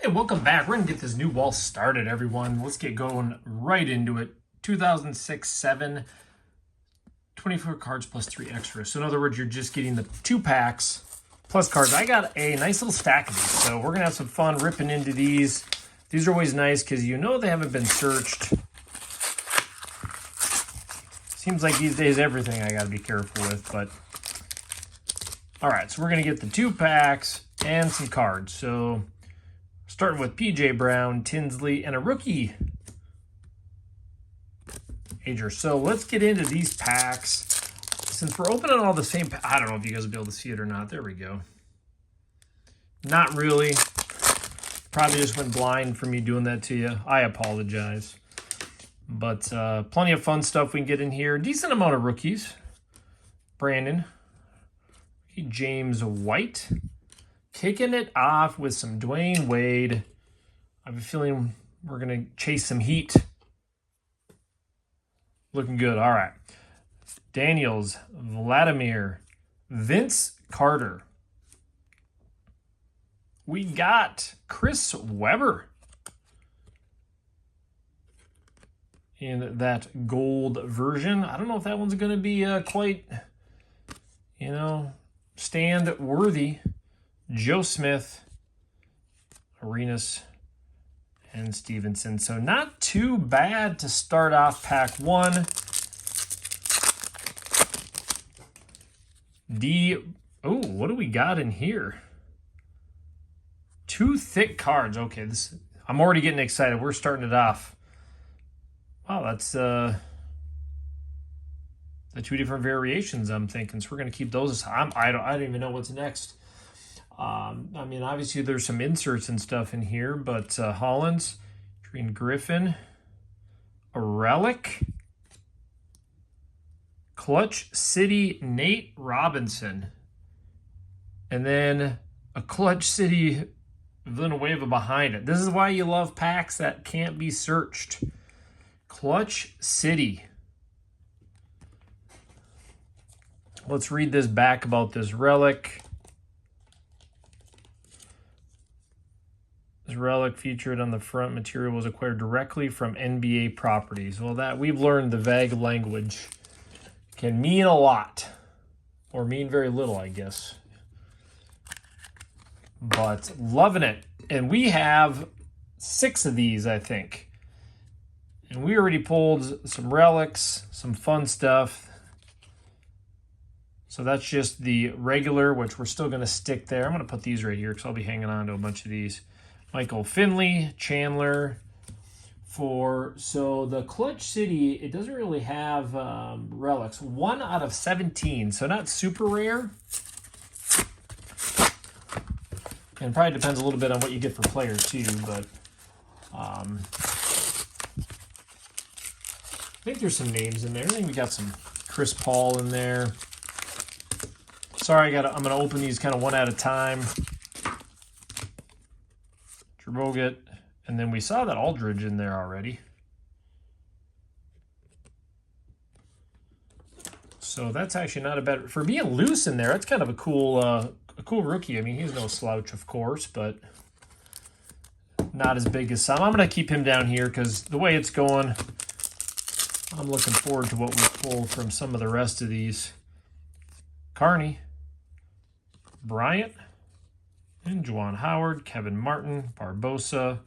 Hey, welcome back. We're going to get this new wall started, everyone. Let's get going right into it. 2006-7, 24 cards plus 3 extras. So in other words, you're just getting the 2 packs plus cards. I got a nice little stack of these, so we're going to have some fun ripping into these. These are always nice because you know they haven't been searched. Seems like these days everything I got to be careful with, but... All right, so we're going to get the 2 packs and some cards. So... starting with P.J. Brown, Tinsley, and a rookie ager. So let's get into these packs. Since we're opening all the same, I don't know if you guys will be able to see it or not. There we go. Not really. Probably just went blind for me doing that to you. I apologize. But plenty of fun stuff we can get in here. Decent amount of rookies. Brandon. James White. Kicking it off with some Dwayne Wade. I have a feeling we're going to chase some heat. Looking good. All right. Daniels, Vladimir, Vince Carter. We got Chris Webber in that gold version. I don't know if that one's going to be quite, stand worthy. Joe Smith, Arenas, and Stevenson. So not too bad to start off pack 1. What do we got in here? 2 thick cards. Okay, I'm already getting excited. We're starting it off. Wow, that's the 2 different variations I'm thinking. So we're going to keep those. I don't even know what's next. Obviously there's some inserts and stuff in here, but Hollins, Green Griffin, a relic, Clutch City Nate Robinson, and then a Clutch City Villanueva behind it. This is why you love packs that can't be searched. Clutch City. Let's read this back about this relic. This relic featured on the front material was acquired directly from NBA properties. Well, that we've learned the vague language can mean a lot, or mean very little, I guess. But loving it. And we have 6 of these, I think. And we already pulled some relics, some fun stuff. So that's just the regular, which we're still going to stick there. I'm going to put these right here because I'll be hanging on to a bunch of these. Michael Finley, Chandler. So the Clutch City, it doesn't really have relics. 1 out of 17, so not super rare. And probably depends a little bit on what you get for players too, but I think there's some names in there. I think we got some Chris Paul in there. Sorry, I'm going to open these kind of one at a time. Bogut, and then we saw that Aldridge in there already. So that's actually not a bad, for being loose in there. That's kind of a cool rookie. I mean, he's no slouch, of course, but not as big as some. I'm going to keep him down here because the way it's going, I'm looking forward to what we pull from some of the rest of these. Carney, Bryant, and Juwan Howard, Kevin Martin, Barbosa,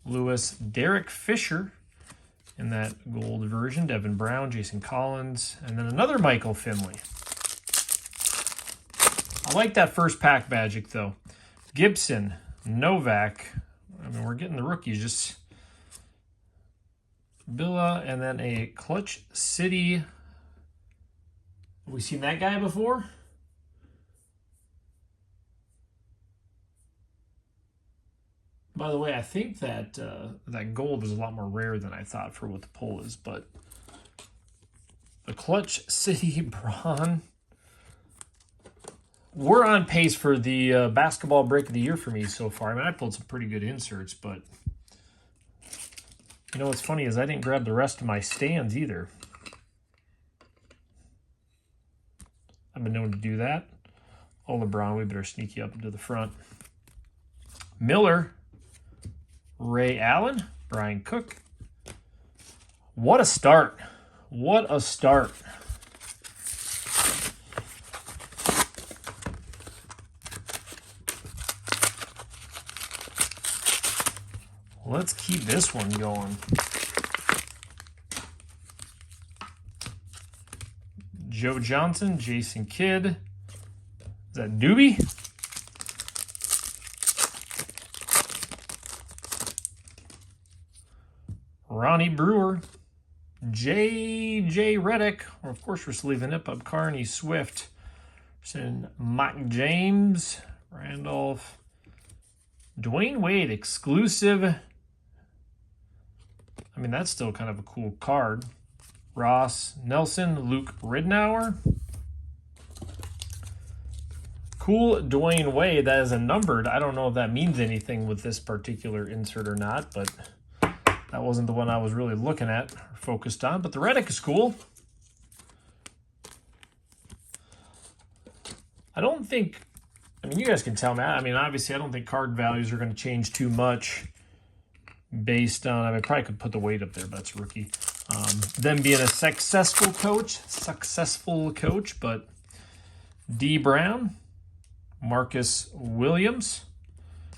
Lewis, Derek Fisher in that gold version, Devin Brown, Jason Collins, and then another Michael Finley. I like that first pack magic, though. Gibson, Novak. I mean, we're getting the rookies. Just Billa, and then a Clutch City. Have we seen that guy before? By the way, I think that that gold is a lot more rare than I thought for what the pull is, but the Clutch City Braun. We're on pace for the basketball break of the year for me so far. I mean, I pulled some pretty good inserts, but you know what's funny is I didn't grab the rest of my stands either. I've been known to do that. Oh, Lebron, we better sneak you up into the front. Miller, Ray Allen, Brian Cook. What a start. What a start. Let's keep this one going. Joe Johnson, Jason Kidd. Is that Doobie? Ronnie Brewer. J.J. Redick. Or of course, we're sleeving it up. Carney Swift. Mike James. Randolph. Dwayne Wade, exclusive. I mean, that's still kind of a cool card. Ross Nelson, Luke Ridnour. Cool Dwayne Wade. That is a numbered. I don't know if that means anything with this particular insert or not, but that wasn't the one I was really looking at or focused on. But the Redick is cool. I don't think, I mean, you guys can tell me. I mean, obviously, I don't think card values are going to change too much based on, I mean, I probably could put the weight up there, but that's rookie. Them being a successful coach, but D. Brown, Marcus Williams,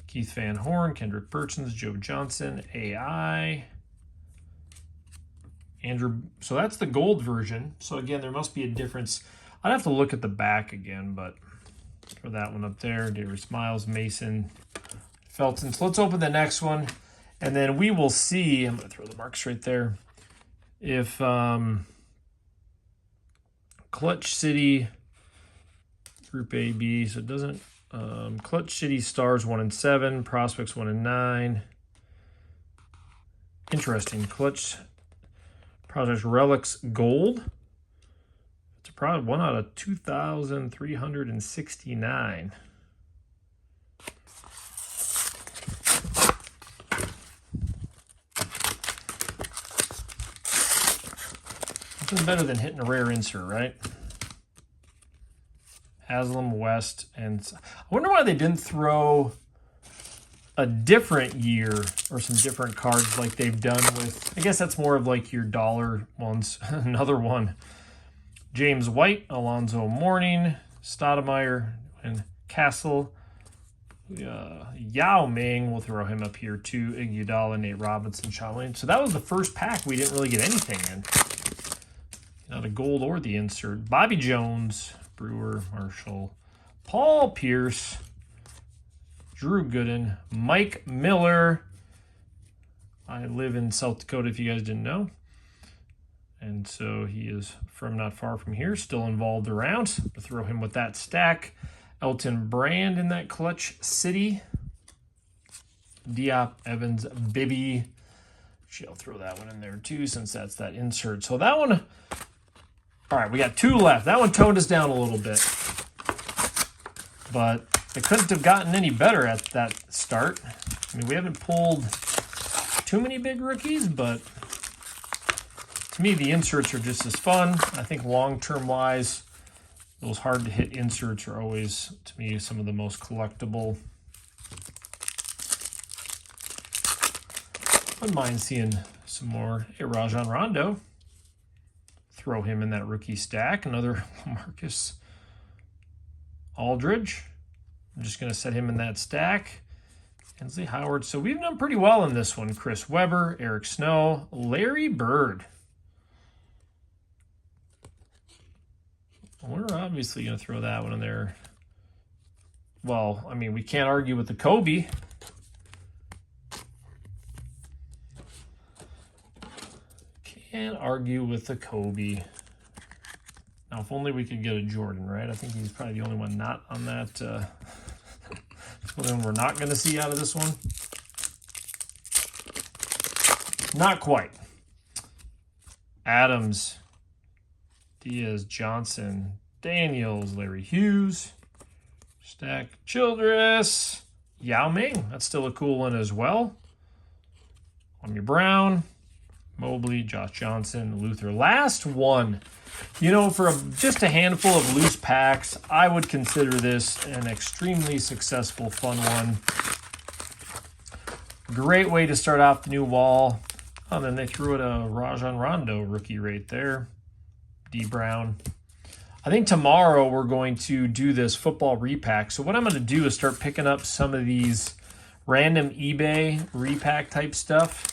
Keith Van Horn, Kendrick Burchens, Joe Johnson, AI, Andrew. So that's the gold version. So again, there must be a difference. I'd have to look at the back again, but for that one up there, Darius Miles, Mason, Felton. So let's open the next one, and then we will see. I'm going to throw the marks right there. If Clutch City, Group A, B, so it doesn't, Clutch City Stars 1 and 7, Prospects 1 and 9. Interesting. Clutch Projects Relics Gold. It's a product 1 out of 2,369. Nothing better than hitting a rare insert, right? Haslam, West, and I wonder why they didn't throw a different year or some different cards like they've done with, I guess that's more of like your dollar ones. Another one. James White, Alonzo Mourning, Stoudemire, and Castle. Yao Ming, we'll throw him up here too. Iguodala, Nate Robinson, Shaolin. So that was the first pack we didn't really get anything in. Not a gold or the insert. Bobby Jones, Brewer, Marshall, Paul Pierce, Drew Gooden, Mike Miller. I live in South Dakota, if you guys didn't know. And so he is from not far from here, still involved around. I'll throw him with that stack. Elton Brand in that Clutch City. Diop, Evans, Bibby. Actually, I'll throw that one in there too, since that's that insert. So that one, all right, we got 2 left. That one toned us down a little bit. But it couldn't have gotten any better at that start. I mean, we haven't pulled too many big rookies, but to me, the inserts are just as fun. I think long-term wise, those hard-to-hit inserts are always, to me, some of the most collectible. Wouldn't mind seeing some more. Hey, Rajon Rondo. Throw him in that rookie stack. Another Marcus Aldridge. I'm just going to set him in that stack. Hensley Howard. So we've done pretty well in this one. Chris Webber, Eric Snow, Larry Bird. We're obviously going to throw that one in there. Well, I mean, we can't argue with the Kobe. Can't argue with the Kobe. Now, if only we could get a Jordan, right? I think he's probably the only one not on that. The one we're not going to see out of this one. Not quite. Adams, Diaz, Johnson, Daniels, Larry Hughes, Stack, Childress, Yao Ming. That's still a cool one as well. Kwame Brown, Mobley, Josh Johnson, Luther. Last one. You know, for just a handful of loose packs, I would consider this an extremely successful, fun one. Great way to start off the new wall. Oh, and then they threw it a Rajon Rondo rookie right there. D Brown. I think tomorrow we're going to do this football repack. So what I'm going to do is start picking up some of these random eBay repack type stuff.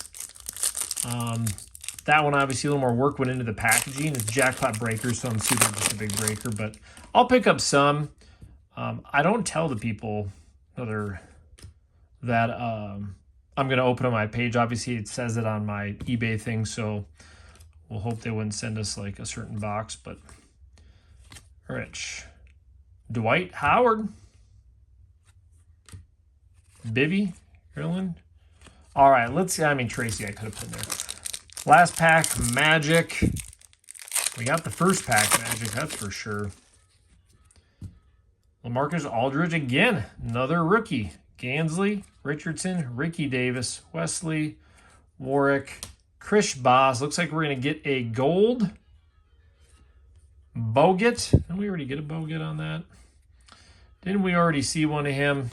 That one, obviously, a little more work went into the packaging. It's jackpot breakers, so I'm assuming just a big breaker. But I'll pick up some. I don't tell the people that I'm going to open on my page. Obviously, it says it on my eBay thing, so we'll hope they wouldn't send us like a certain box. But Rich, Dwight Howard, Bibby, Ireland. All right, Tracy, I could have put in there. Last pack, Magic. We got the first pack, Magic, that's for sure. LaMarcus Aldridge again, another rookie. Gansley, Richardson, Ricky Davis, Wesley, Warwick, Chris Boss. Looks like we're going to get a gold Bogut. Didn't we already get a Bogut on that? Didn't we already see one of him?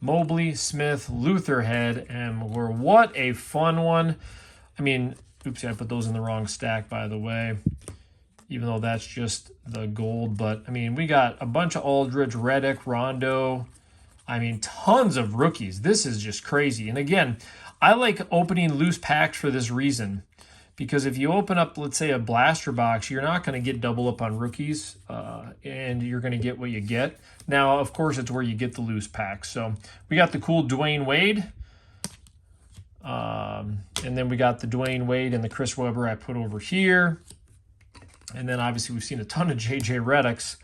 Mobley, Smith, Lutherhead, and what a fun one. I mean, oopsie, I put those in the wrong stack, by the way, even though that's just the gold. But, I mean, we got a bunch of Aldridge, Redick, Rondo. I mean, tons of rookies. This is just crazy. And, again, I like opening loose packs for this reason. Because if you open up, let's say, a blaster box, you're not going to get double up on rookies, and you're going to get what you get. Now, of course, it's where you get the loose packs. So we got the cool Dwayne Wade, and then we got the Dwayne Wade and the Chris Webber I put over here. And then, obviously, we've seen a ton of J.J. Redicks.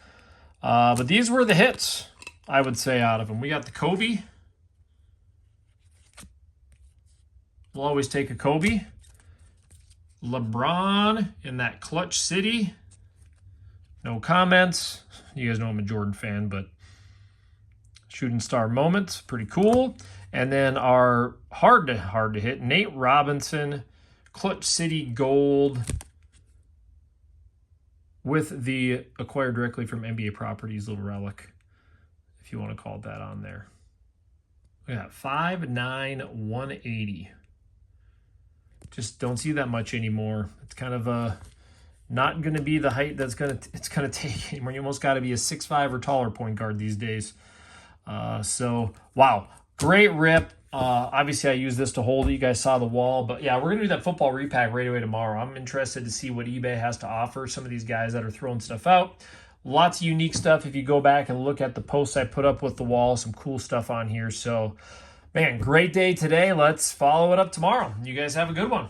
But these were the hits, I would say, out of them. We got the Kobe. We'll always take a Kobe. LeBron in that clutch city. No comments. You guys know I'm a Jordan fan, but shooting star moments, pretty cool. And then our hard to hit, Nate Robinson, clutch city gold with the acquired directly from NBA Properties little relic, if you want to call it that, on there. We got 5'9", 180. Just don't see that much anymore. It's kind of not going to be the height that's it's going to take anymore. You almost got to be a 6'5" or taller point guard these days. So, wow, great rip. Obviously, I use this to hold it. You guys saw the wall. But, yeah, we're going to do that football repack right away tomorrow. I'm interested to see what eBay has to offer, some of these guys that are throwing stuff out. Lots of unique stuff. If you go back and look at the posts I put up with the wall, some cool stuff on here. So, man, great day today. Let's follow it up tomorrow. You guys have a good one.